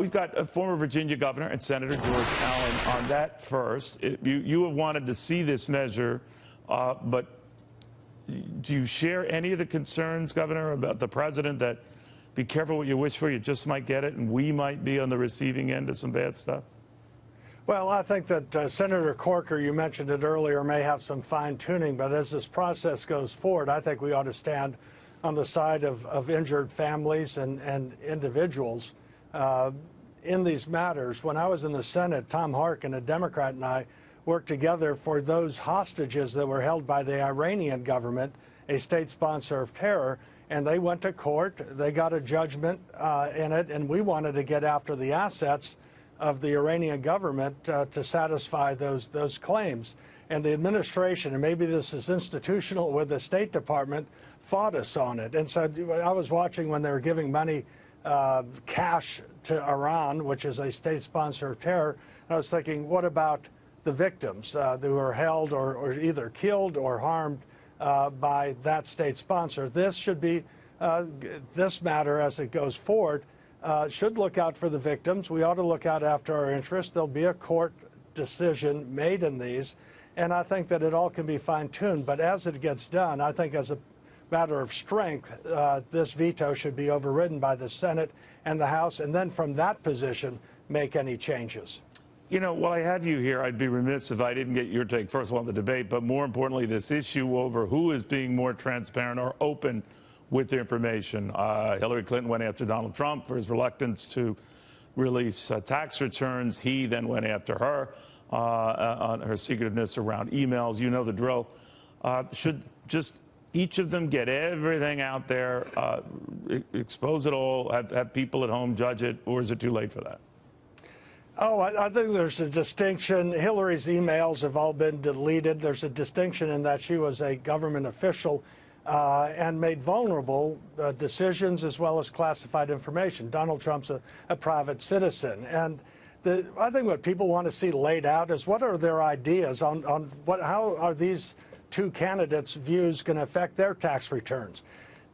We've got a former Virginia governor and Senator George Allen on that first. You have wanted to see this measure, but do you share any of the concerns, Governor, about the president that be careful what you wish for, you just might get it, and we might be on the receiving end of some bad stuff? Well, I think that Senator Corker, you mentioned it earlier, may have some fine-tuning, but as this process goes forward, I think we ought to stand on the side of injured families and individuals in these matters. When I was in the Senate, Tom Harkin, a Democrat, and I worked together for those hostages that were held by the Iranian government, a state sponsor of terror, and they went to court. They got a judgment in it, and we wanted to get after the assets of the Iranian government to satisfy those claims. And the administration, and maybe this is institutional with the State Department, fought us on it. And so I was watching when they were giving money, cash to Iran, which is a state sponsor of terror, and I was thinking, what about the victims who were held or either killed or harmed by that state sponsor? This should be, this matter as it goes forward, should look out for the victims. We ought to look out after our interests. There'll be a court decision made in these, and I think that it all can be fine-tuned. But as it gets done, I think as a matter of strength, this veto should be overridden by the Senate and the House, and then from that position, make any changes. You know, while I had you here, I'd be remiss if I didn't get your take, first of all, on the debate, but more importantly, this issue over who is being more transparent or open with the information. Hillary Clinton went after Donald Trump for his reluctance to release tax returns. He then went after her on her secretiveness around emails. You know the drill. Should just each of them get everything out there, expose it all, have people at home judge it, or is it too late for that? Oh, I think there's a distinction. Hillary's emails have all been deleted. There's a distinction in that she was a government official and made vulnerable decisions as well as classified information. Donald Trump's a private citizen. And I think what people want to see laid out is what are their ideas on how are these two candidates' views going to affect their tax returns.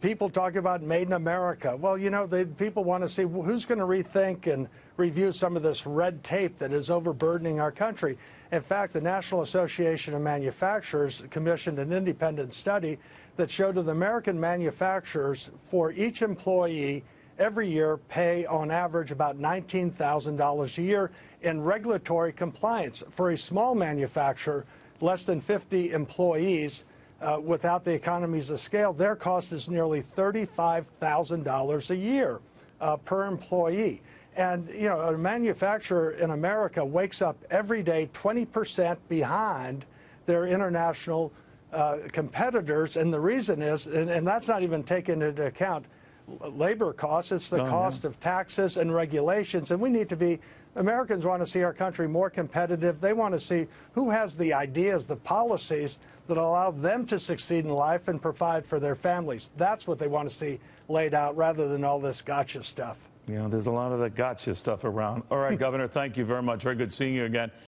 People talk about Made in America. Well, you know, people want to see who's going to rethink and review some of this red tape that is overburdening our country. In fact, the National Association of Manufacturers commissioned an independent study that showed that American manufacturers, for each employee, every year pay on average about $19,000 a year in regulatory compliance. For a small manufacturer, less than 50 employees, without the economies of scale, their cost is nearly $35,000 a year per employee. And, you know, a manufacturer in America wakes up every day 20% behind their international competitors. And the reason is, and that's not even taken into account labor costs, it's the cost of taxes and regulations. And we need to be, Americans want to see our country more competitive. They want to see who has the ideas, the policies that allow them to succeed in life and provide for their families. That's what they want to see laid out rather than all this gotcha stuff. You know, there's a lot of that gotcha stuff around. All right, Governor, thank you very much. Very good seeing you again.